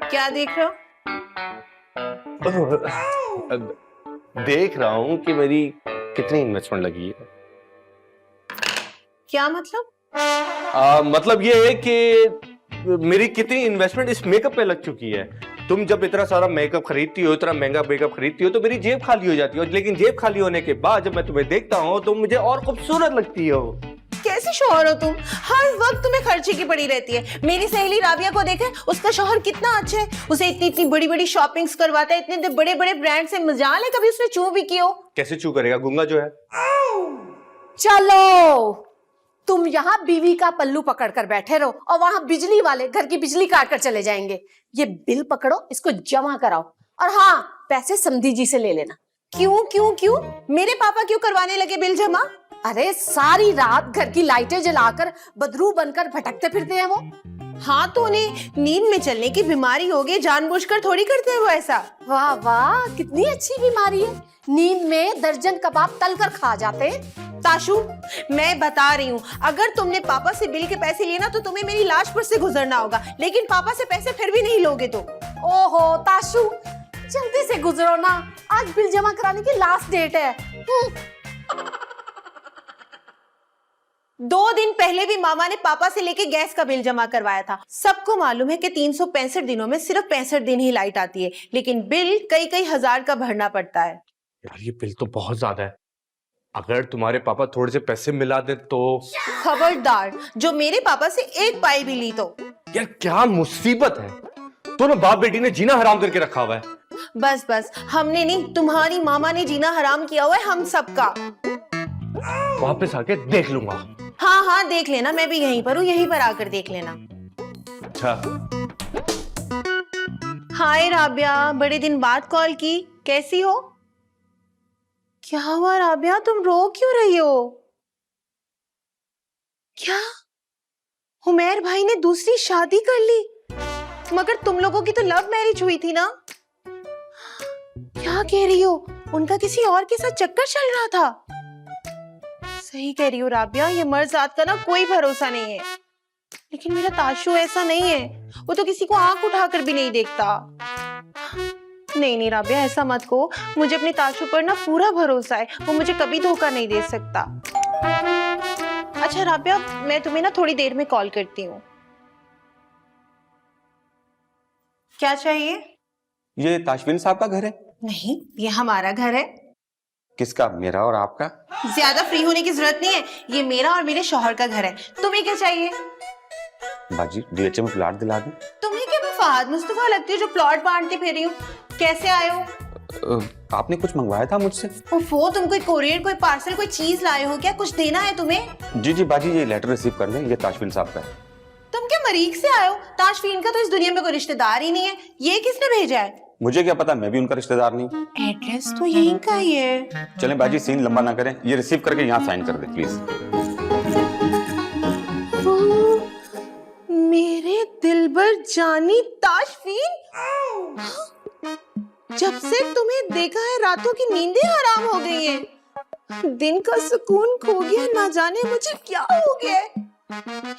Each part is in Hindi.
क्या देख रहे हो? देख रहा हूं कि मेरी कितनी इन्वेस्टमेंट लगी है। क्या मतलब? मतलब ये है कि मेरी कितनी इन्वेस्टमेंट इस मेकअप पे लग चुकी है। तुम जब इतना सारा मेकअप खरीदती हो, इतना महंगा मेकअप खरीदती हो, तो मेरी जेब खाली हो जाती है। लेकिन जेब खाली होने के बाद जब मैं तुम्हें देखता हूं तो मुझे और खूबसूरत लगती हो। कैसे शौहर हो तुम? हर वक्त तुम्हें खर्चे की पड़ी रहती है। मेरी सहेली राबिया को देखे, उसका शौहर कितना अच्छा है। उसे इतनी इतनी बड़ी बड़ी शॉपिंग्स करवाता है, इतने बड़े बड़े ब्रांड से। मजाल है कभी उसने चू भी की हो? कैसे चू करेगा, गूंगा जो है। चलो, तुम यहाँ बीवी का पल्लू पकड़कर बैठे रहो और वहां बिजली वाले घर की बिजली काट कर चले जाएंगे। ये बिल पकड़ो, इसको जमा कराओ, और हाँ, पैसे समधी जी से ले लेना। क्यों क्यों क्यों? मेरे पापा क्यों करवाने लगे बिल जमा? अरे सारी रात घर की लाइटें जलाकर बदरू बनकर भटकते फिरते हैं वो। हाँ, तो उन्हें नींद में चलने की बीमारी हो गई, जानबूझकर थोड़ी करते हैं वो ऐसा। वाह वाह, कितनी अच्छी बीमारी है। नींद में दर्जन कबाब तल कर खा जाते हैं। ताशु, मैं बता रही हूँ, अगर तुमने पापा से बिल के पैसे लिए ना तो तुम्हें मेरी लाश पर से गुजरना होगा। लेकिन पापा से पैसे फिर भी नहीं लोगे तो। ओहो ताशु, जल्दी से गुजरो ना, आज बिल जमा कराने की लास्ट डेट है। 2 दिन पहले भी मामा ने पापा से लेके गैस का बिल जमा करवाया था। सबको मालूम है कि 365 दिनों में सिर्फ 65 दिन ही लाइट आती है, लेकिन बिल कई कई हजार का भरना पड़ता है। यार ये बिल तो बहुत ज्यादा है। अगर तुम्हारे पापा थोड़े से पैसे मिला दे तो। खबरदार, जो मेरे पापा से एक पाई भी ली तो। यार क्या मुसीबत है, दोनों बाप बेटी ने जीना हराम करके रखा हुआ है। बस बस, हमने नहीं, तुम्हारी मामा ने जीना हराम किया हुआ है हम सबका। वापस आके देख लूंगा। हाँ हाँ, देख लेना, मैं भी यहीं पर हूँ, यहीं पर आकर देख लेना। अच्छा। हाय राबिया, बड़े दिन बाद कॉल की, कैसी हो? क्या हुआ राबिया, तुम रो क्यों रही हो? क्या हुमैर भाई ने दूसरी शादी कर ली? मगर तुम लोगों की तो लव मैरिज हुई थी ना? क्या कह रही हो? उनका किसी और के साथ चक्कर चल रहा था? सही कह रही हो राबिया, ये मर्द का ना कोई भरोसा नहीं है। लेकिन मेरा ताशु ऐसा नहीं है, वो तो किसी को आंख उठाकर भी नहीं देखता। नहीं नहीं राबिया, ऐसा मत कहो, मुझे अपने ताशु पर ना पूरा भरोसा है, वो मुझे कभी धोखा नहीं दे सकता। अच्छा राबिया, मैं तुम्हें ना थोड़ी देर में कॉल करती हूँ। क्या चाहिए? ये ताशफीन साहब का घर है? नहीं, ये हमारा घर है। किसका, मेरा और आपका? ज्यादा फ्री होने की जरूरत नहीं है, ये मेरा और मेरे शौहर का घर है। तुम्हें क्या चाहिए? बाजी, डीएचए में प्लाट दिला दूं? तुम्हें क्या मैं फहद मुस्तफा लगती हूँ जो प्लॉट बांटती फिर रही हूँ? कैसे आए हो? आपने कुछ मंगवाया था मुझसे? ओफो, तुम कोई कोरियर, कोई पार्सल, कोई चीज लाए हो क्या? कुछ देना है तुम्हें? जी जी बाजी, ये लेटर रिसीव कर लें, ये ताशफीन साहब का है। तुम क्या मरीख से आए हो? ताशफीन का तो इस दुनिया में कोई रिश्तेदार ही नहीं है, ये किसने भेजा है? मुझे क्या पता, मैं भी उनका रिश्तेदार नहीं। एड्रेस तो यहीं का ही है। चलें बाजी, सीन लंबा ना करें, ये रिसीव करके यहाँ साइन कर दे प्लीज। मेरे दिलबर जानी ताशफीन, जब से तुम्हें देखा है रातों की नींदें हराम हो गई हैं। दिन का सुकून खो गया, ना जाने मुझे क्या हो गया है।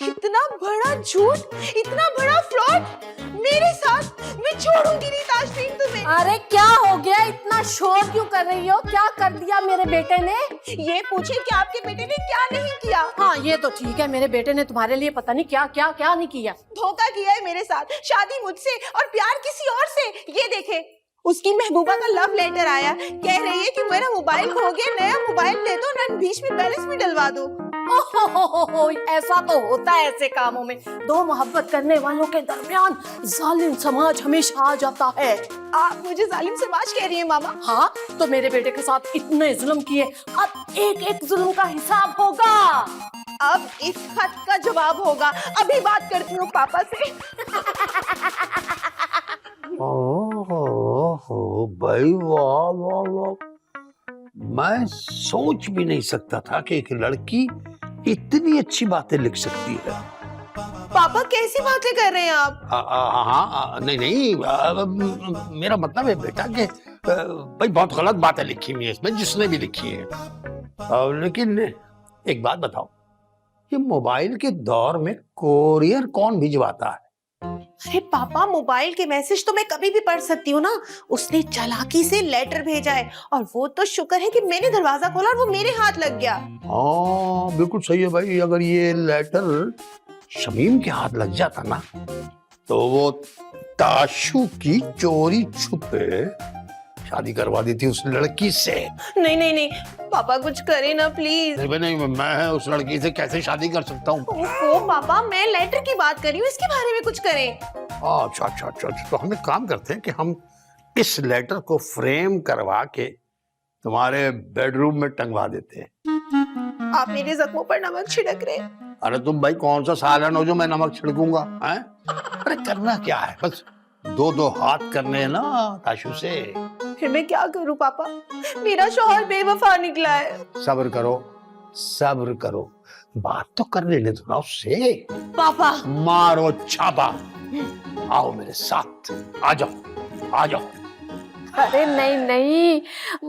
इतना बड़ा झूठ, इतना बड़ा फ्रॉड मेरे साथ, मैं छोड़ूंगी नहीं ताशफीन तुम्हें। अरे क्या हो गया, इतना शोर क्यों कर रही हो? क्या कर दिया मेरे बेटे ने? ये पूछे कि आपके बेटे ने क्या नहीं किया। हाँ ये तो ठीक है, मेरे बेटे ने तुम्हारे लिए पता नहीं क्या क्या क्या नहीं किया। धोखा किया है मेरे साथ, शादी मुझसे और प्यार किसी और से। ये देखे, उसकी महबूबा का लव लेटर आया, कह रही है कि मेरा मोबाइल खो गया, नया मोबाइल दे दो ना, बीच में बैलेंस भी डलवा दो। ओहो, ऐसा तो होता है ऐसे कामों में, दो मोहब्बत करने वालों के दरमियान जालिम समाज हमेशा आ जाता है। आप मुझे जालिम समाज कह रही हैं मामा? हाँ, तो मेरे बेटे के साथ इतने जुल्म किए, अब एक एक जुल्म का हिसाब होगा। अब इस खत का जवाब होगा, अभी बात करती हूँ पापा से। ओहो भाई, वाह वाह वाह, मैं सोच भी नहीं सकता था कि एक लड़की इतनी अच्छी बातें लिख सकती है। पापा कैसी बातें कर रहे हैं आप? हाँ नहीं नहीं, मेरा मतलब है बेटा कि भाई बहुत गलत बातें लिखी हुई है इसमें, जिसने भी लिखी है। लेकिन एक बात बताओ, ये मोबाइल के दौर में कोरियर कौन भिजवाता है? अरे पापा, मोबाइल के मैसेज तो मैं कभी भी पढ़ सकती हूँ ना। उसने चालाकी से लेटर भेजा है, और वो तो शुक्र है कि मैंने दरवाजा खोला और वो मेरे हाथ लग गया। हाँ बिल्कुल सही है भाई। अगर ये लेटर शमीम के हाथ लग जाता ना, तो वो ताशु की चोरी छुपे शादी करवा दी थी उस लड़की से। नहीं नहीं नहीं पापा, कुछ करे ना प्लीज। नहीं, मैं उस लड़की से कैसे शादी कर सकता हूँ? ओहो पापा, मैं लेटर की बात कर रही हूँ, इसके बारे में कुछ करें। अच्छा। तो हम एक काम करते हैं कि हम इस लेटर को फ्रेम करवा के तुम्हारे बेडरूम में टंगवा देते हैं। आप मेरे जख्मों पर नमक छिड़क रहे हैं। अरे तुम भाई कौन सा सालन हो जो मैं नमक छिड़कूंगा, हैं? अरे करना क्या है, बस दो हाथ करने हैं ना ताशु से। फिर मैं क्या करूं पापा, मेरा शौहर बेवफा निकला है। सब्र करो, बात तो कर लेने दो ना उससे। पापा मारो छापा, आओ मेरे साथ, आ जाओ। अरे नहीं,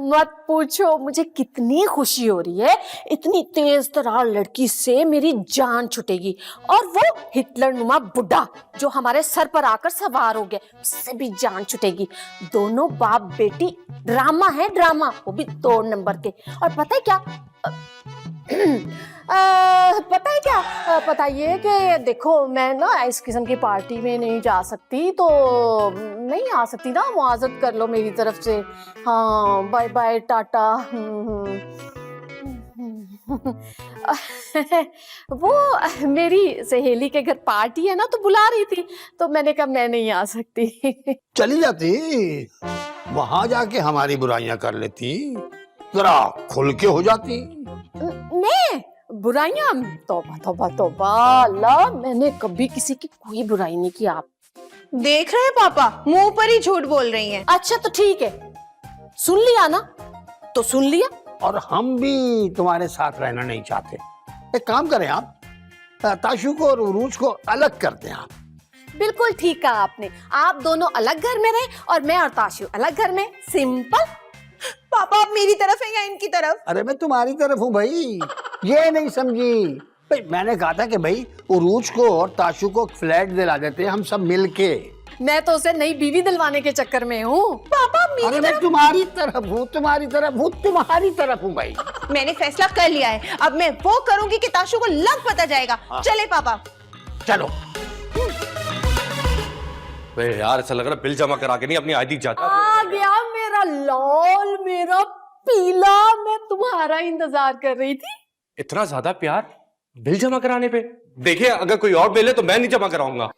मत पूछो मुझे कितनी खुशी हो रही है। इतनी तेज तरार लड़की से मेरी जान छुटेगी, और वो हिटलर नुमा बुड्ढा जो हमारे सर पर आकर सवार हो गया, उससे भी जान छुटेगी। दोनों बाप बेटी ड्रामा है, ड्रामा, वो भी 2 नंबर के। और पता है क्या पता ये कि देखो, मैं ना इस किस्म की पार्टी में नहीं जा सकती, तो नहीं आ सकती ना, मुआवजत कर लो मेरी तरफ से। हाँ, बाय बाय, टाटा। वो मेरी सहेली के घर पार्टी है ना, तो बुला रही थी, तो मैंने कहा मैं नहीं आ सकती। चली जाती, वहां जाके हमारी बुराइयां कर लेती, जरा खुल के हो जाती। मैं बुराइयां? तौबा अल्लाह, मैंने कभी किसी की कोई बुराई नहीं की। आप देख रहे हैं पापा, मुंह पर ही झूठ बोल रही हैं। अच्छा तो ठीक है, सुन लिया ना तो सुन लिया। और हम भी तुम्हारे साथ रहना नहीं चाहते। एक काम करें, आप ताशु को और उरूज को अलग करते हैं। आप बिल्कुल ठीक कहा आपने, आप दोनों अलग घर में रहे और मैं और ताशु अलग घर में। सिंपल। पापा आप मेरी तरफ है या इनकी तरफ? अरे मैं तुम्हारी तरफ हूँ भाई, ये नहीं समझी भाई। मैंने कहा था कि भाई उरूज को और ताशु को फ्लैट दिला देते हैं हम सब मिलके। मैं तो उसे नई बीवी दिलवाने के चक्कर में हूँ। पापा अरे मैं तुम्हारी तरफ हूँ भाई। मैंने फैसला कर लिया है, अब मैं वो करूंगी कि ताशु को लग पता जाएगा। चले पापा। चलो। यार ऐसा लग रहा है बिल जमा करा के नहीं अपनी आईडी जाता। आ गया मेरा लाल, मेरा पीला, मैं तुम्हारा इंतजार कर रही थी। इतना ज्यादा प्यार बिल जमा कराने पे? देखिए अगर कोई और बिल है तो मैं नहीं जमा कराऊंगा।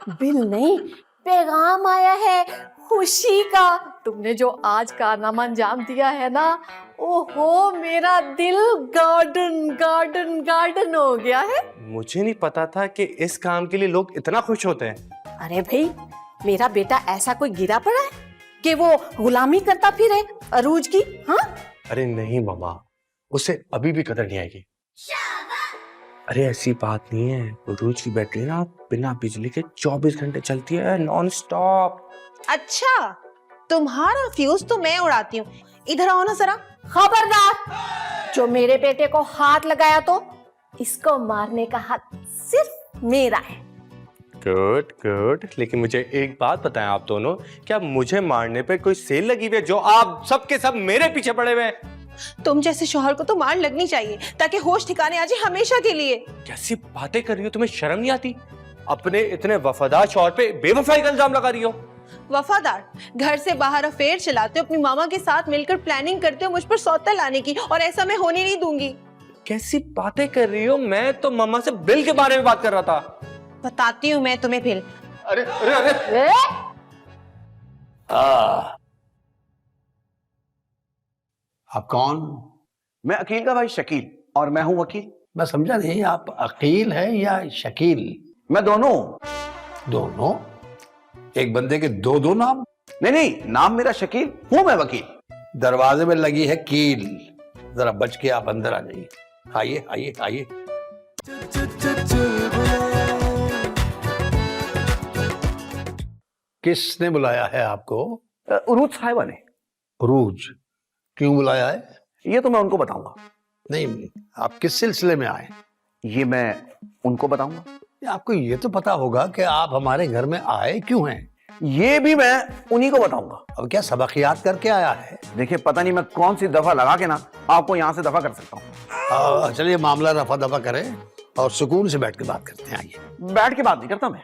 बिल नहीं, पैगाम आया है खुशी का। तुमने जो आज कारनामा अंजाम दिया है ना, ओहो मेरा दिल गार्डन हो गया है। मुझे नहीं पता था कि इस काम के लिए लोग इतना खुश होते हैं। अरे भाई, मेरा बेटा ऐसा कोई गिरा पड़ा है कि वो गुलामी करता फिरे अरूज की? हाँ अरे नहीं मामा, उसे अभी भी कदर नहीं आएगी। अरे ऐसी बात नहीं है, उरूज की बैटरी ना बिना बिजली के 24 घंटे चलती है, नॉन स्टॉप। अच्छा, तुम्हारा फ्यूज तो मैं उड़ाती हूँ। इधर आओ ना जरा। खबरदार, जो मेरे बेटे को हाथ लगाया तो इसको मारने का हक सिर्फ मेरा है। गुड, लेकिन मुझे एक बात बताएं आप दोनों, क्या मुझे मारने पे कोई सेल लगी हुई है जो आप सब के सब मेरे पीछे पड़े हुए हैं? तुम जैसे शौहर को तो मार लगनी चाहिए ताकि होश ठिकाने आ जाए हमेशा के लिए। कैसी बातें कर रही हो, तुम्हें शर्म नहीं आती? अपने इतने वफादार शौहर पे बेवफाई का इल्जाम लगा रही हो। वफादार? घर से बाहर अफेयर चलाते हो, अपनी मामा के साथ मिलकर प्लानिंग करते हो मुझ पर सौता लाने की, और ऐसा मैं होने नहीं दूंगी। कैसी बातें कर रही हो? मैं तो मामा से बिल के बारे में बात कर रहा था। बताती हूँ मैं तुम्हें बिल। अरे अरे अरे आप कौन? मैं अकील का भाई शकील, और मैं हूं वकील। मैं समझा नहीं, आप अकील है या शकील? मैं दोनों। दोनों? एक बंदे के दो नाम? नहीं, नाम मेरा शकील, हूं मैं वकील। दरवाजे में लगी है कील, जरा बच के आप अंदर आ जाइए। आइए। किसने बुलाया है आपको? उरूज साहिबा ने। उरूज? क्यों बुलाया है? ये तो मैं उनको बताऊंगा। नहीं, आप किस सिलसिले में आए? ये मैं उनको बताऊंगा। आपको ये तो पता होगा कि आप हमारे घर में आए क्यों हैं। ये भी मैं उन्हीं को बताऊंगा। अब क्या सबक याद करके आया है? देखिए पता नहीं मैं कौन सी दफा लगा के ना आपको यहाँ से दफा कर सकता हूँ। चलिए मामला रफा दफा करें और सुकून से बैठ के बात करते हैं। आइए। बैठ के बात नहीं करता मैं।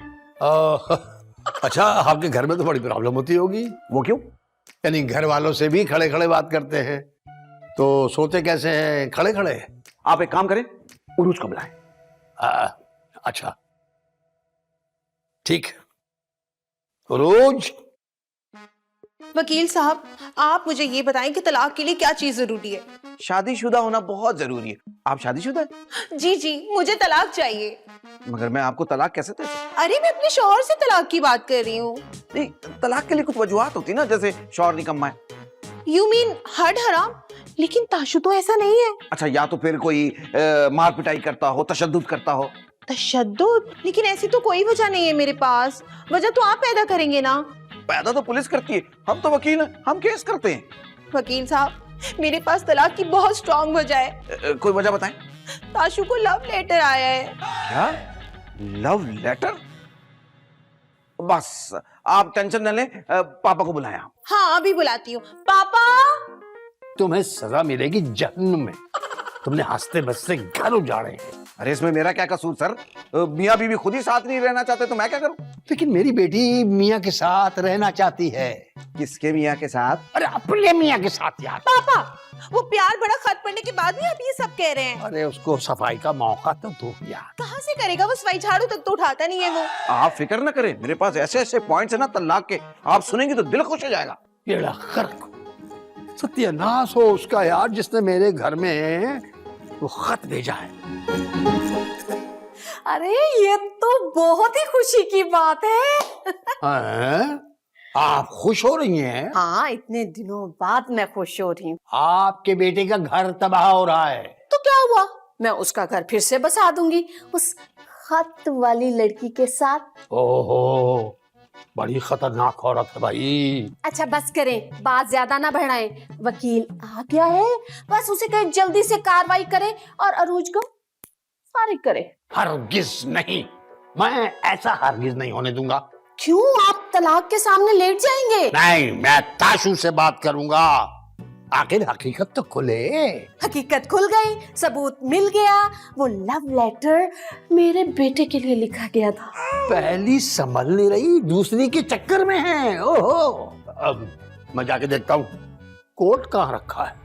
अच्छा, आपके घर में तो बड़ी प्रॉब्लम होती होगी। वो क्यों? यानी घर वालों से भी खड़े खड़े बात करते हैं, तो सोते कैसे हैं? खड़े खड़े। आप एक काम करें, उरूज को बुलाएं। अच्छा ठीक है। रोज वकील साहब, आप मुझे ये बताएं कि तलाक के लिए क्या चीज जरूरी है? शादीशुदा होना बहुत जरूरी है। आप शादीशुदा हैं? जी जी, मुझे तलाक चाहिए। मगर मैं आपको तलाक कैसे दे सकता? अरे मैं अपने शौहर से तलाक की बात कर रही हूँ। नहीं, तलाक के लिए कुछ वजूहात होती ना, जैसे शौहर निकम्मा है। यू मीन हड हराम? लेकिन ताशु तो ऐसा नहीं है। अच्छा, या तो फिर कोई मार पिटाई करता हो, तशद्दुद करता हो। तशद्दुद? लेकिन ऐसी तो कोई वजह नहीं है मेरे पास। वजह तो आप पैदा करेंगे ना। पैदा तो पुलिस करती है, हम तो वकील हैं, हम केस करते हैं। वकील साहब, मेरे पास तलाक की बहुत स्ट्रॉन्ग वजह है। कोई वजह बताएं। ताशु को लव लेटर आया है। क्या? Love letter? बस आप टेंशन न लें, पापा को बुलाया। हाँ, अभी बुलाती हूँ। पापा! तुम्हें सजा मिलेगी जहन्नुम में। तुमने हंसते बसते घर उजाड़े हैं। अरे इसमें मेरा क्या कसूर सर? मियाँ बीवी खुद ही साथ नहीं रहना चाहते तो मैं क्या करूं? लेकिन मेरी बेटी मियाँ के साथ रहना चाहती है। किसके मियाँ के साथ? अरे अपने मियाँ के साथ यार। पापा, वो प्यार बड़ा खत पड़ने के बाद भी आप ये सब कह रहे हैं। अरे उसको सफाई का मौका तो दो यार। कहाँ से करेगा वो? सफाई झाड़ू तक तो उठाता नहीं है वो। आप फिक्र न करें, मेरे पास ऐसे ऐसे पॉइंट्स है ना तलाक के, आप सुनेंगे तो दिल खुश हो जाएगा। ये सत्यानाश हो उसका यार, जिसने मेरे घर में वो खत भेजा है। अरे ये तो बहुत ही खुशी की बात है। हैं? आप खुश हो रही हैं? हाँ, इतने दिनों बाद मैं खुश हो रही हूँ। आपके बेटे का घर तबाह हो रहा है। तो क्या हुआ, मैं उसका घर फिर से बसा दूंगी उस खत वाली लड़की के साथ। ओहो, बड़ी खतरनाक औरत है भाई। अच्छा बस करें, बात ज्यादा ना बढ़ाएं। वकील आ गया है, बस उसे कहें जल्दी से कार्रवाई करे और अरूज को फारिग करे। हरगिज नहीं, मैं ऐसा हरगिज नहीं होने दूंगा। क्यों, आप तलाक के सामने लेट जाएंगे? नहीं, मैं ताशु से बात करूंगा। आखिर हकीकत तो खुले। हकीकत खुल गई, सबूत मिल गया। वो लव लेटर मेरे बेटे के लिए लिखा गया था। पहली संभल नहीं रही, दूसरी के चक्कर में है। ओहो, अब मैं जाके देखता हूँ कोट कहाँ रखा है।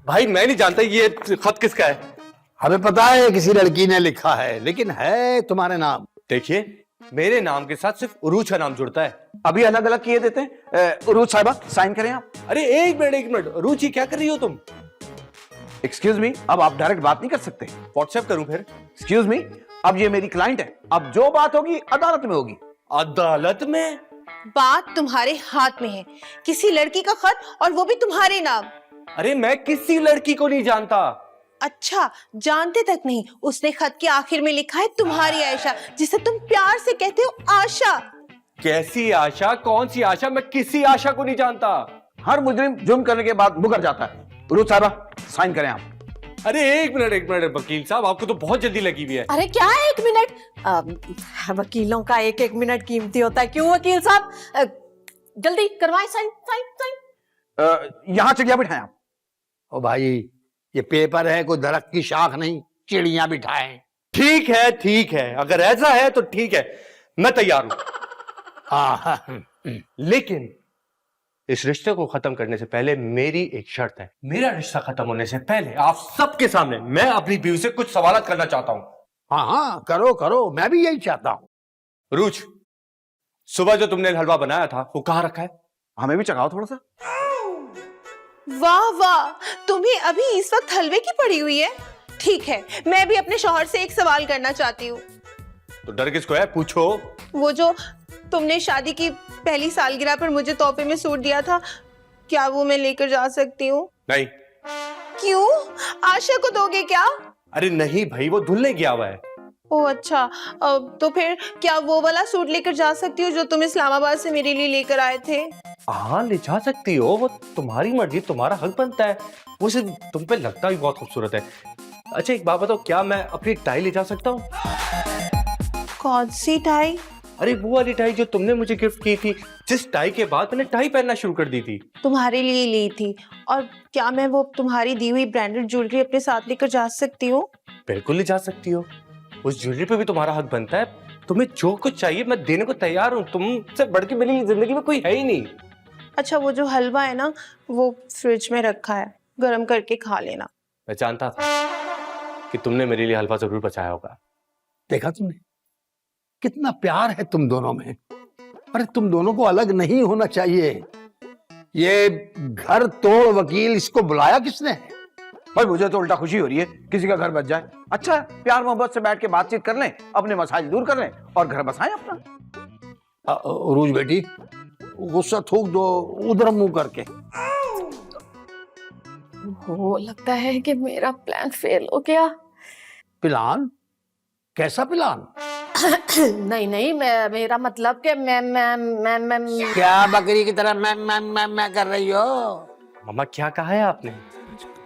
भाई मैं नहीं जानता ये खत किसका है। हमें पता है किसी लड़की ने लिखा है, लेकिन है तुम्हारे नाम। देखिए, मेरे नाम के साथ सिर्फ उरूज का नाम जुड़ता है। अभी अलग अलग किए देते हैं। उरूज साहिबा साइन करें आप। अरे एक मिनट, रुचि क्या कर रही हो तुम? एक्सक्यूज मी, अब आप डायरेक्ट बात नहीं कर सकते। व्हाट्सएप करूं फिर? एक्सक्यूज मी, अब ये मेरी क्लाइंट है, अब जो बात होगी अदालत में होगी। अदालत में? बात तुम्हारे हाथ में है। किसी लड़की का खत, और वो भी तुम्हारे नाम। अरे मैं किसी लड़की को नहीं जानता। अच्छा, जानते तक नहीं। उसने खत के आखिर में लिखा है तुम्हारी आयशा, जिसे तुम प्यार से कहते हो आशा। कैसी आशा? कौन सी आशा? मैं किसी आशा को नहीं जानता। हर मुजरिम जुर्म करने के बाद मुकर जाता है। उरूज साहिबा साइन करें आप। अरे एक मिनट वकील साहब, आपको तो बहुत जल्दी लगी हुई है। अरे क्या 1 मिनट? वकीलों का 1-1 मिनट कीमती होता है। क्यों वकील साहब, जल्दी करवाएं साइन साइन साइन। यहाँ चिड़िया बिठाएं आप। ओ भाई, ये पेपर है, कोई दरख्त की शाख नहीं, चिड़ियां बिठाएं। ठीक है, अगर ऐसा है तो ठीक है, मैं तैयार हूं। लेकिन इस रिश्ते को खत्म करने से पहले मेरी एक शर्त है। मेरा रिश्ता खत्म होने से पहले आप सबके सामने मैं अपनी बीवी से कुछ सवाल करना चाहता हूं। हाँ, करो करो, मैं भी यही चाहता हूं। रूच, सुबह जो तुमने हलवा बनाया था वो कहाँ रखा है? हमें भी चखाओ थोड़ा सा। वाह वाह, तुम्हें अभी इस वक्त हलवे की पड़ी हुई है। ठीक है, मैं भी अपने शौहर से एक सवाल करना चाहती हूँ। तो डर किसको है, पूछो। वो जो तुमने शादी की पहली सालगिरह पर मुझे तोहफे में सूट दिया था, क्या वो मैं लेकर जा सकती हूँ? नहीं। क्यों? आशा को दोगे क्या? अरे नहीं भाई, वो धुलने गया हुआ है। ओह अच्छा, तो फिर क्या वो वाला सूट लेकर जा सकती हो जो तुम इस्लामाबाद से मेरे लिए लेकर आए थे? हाँ, ले जा सकती हो, वो तुम्हारी मर्जी, तुम्हारा हक बनता है। वो सिर्फ तुम पे लगता भी बहुत खूबसूरत है। अच्छा एक बात बताओ, क्या मैं अपनी टाई ले जा सकता हूँ? कौन सी टाई? अरे वो वाली टाई जो तुमने मुझे गिफ्ट की थी, जिस टाई के बाद मैंने टाई पहनना शुरू कर दी थी। तुम्हारे लिए ली थी। और क्या मैं वो तुम्हारी दी हुई ब्रांडेड ज्वेलरी अपने साथ लेकर जा सकती हूँ? बिल्कुल ले जा सकती हो। उस ज्वेलरी पे भी तुम्हारा हक बनता है। तुम्हें जो कुछ चाहिए मैं देने को तैयार हूँ। तुमसे बढ़ के मेरी जिंदगी में कोई है ही नहीं। अच्छा वो जो हलवा है ना, वो फ्रिज में रखा है, गर्म करके खा लेना। मैं जानता था कि तुमने मेरे लिए हलवा जरूर बचाया होगा। देखा तुमने कितना प्यार है तुम दोनों में। अरे तुम दोनों को अलग नहीं होना चाहिए। ये घर तोड़ वकील, इसको बुलाया किसने? भाई मुझे तो उल्टा खुशी हो रही है, किसी का घर बच जाए। अच्छा है, प्यार मोहब्बत से बैठ के बातचीत कर लें, अपने मसाइल दूर कर लें और घर बसाएं अपना। रूज बेटी, गुस्सा थूक दो उधर मुंह करके। वो लगता है कि मेरा प्लान फेल हो गया। प्लान? कैसा प्लान? नहीं नहीं, मेरा मतलब कि मैं क्या बकरी की तरह मैं कर रही हो? मम्मा क्या कहा है आपने?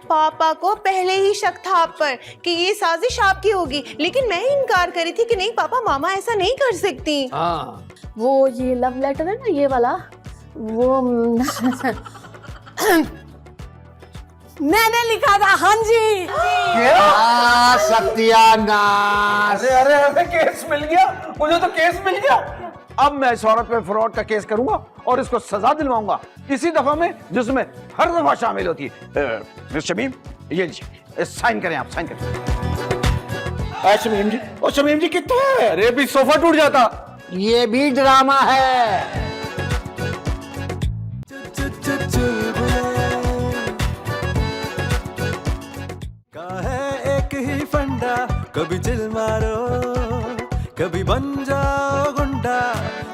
पापा को पहले ही शक था आप पर कि ये साजिश आपकी होगी, लेकिन मैं ही इनकार करी थी कि नहीं पापा, मामा ऐसा नहीं कर सकती। हाँ वो ये लव लेटर है ना, ये वाला, वो मैंने लिखा था। हाँ जी। सत्यानाश। अरे हमें केस मिल गया, मुझे तो केस मिल गया। अब मैं इस औरत पे फ्रॉड का केस करूंगा और इसको सजा दिलवाऊंगा, इसी दफा में जिसमें हर दफा शामिल होती है। मिस्टर शमीम, ये लीजिए, साइन करें आप, साइन करें। शमीम जी, ओ शमीम जी कितने हैं? अरे अभी सोफा टूट जाता। ये भी ड्रामा है। एक ही फंडा, कभी चिल मारो कभी बन जाओ गुंडा।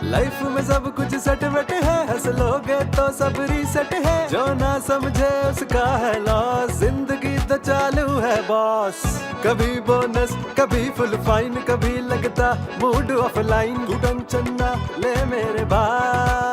लाइफ में सब कुछ सेट वेट है, हंस लोगे तो सब रीसेट है। जो ना समझे उसका है लॉस, जिंदगी तो चालू है बॉस। कभी बोनस कभी फुल फाइन, कभी लगता मूड ऑफलाइन। तू टेंशन ना ले मेरे भाई,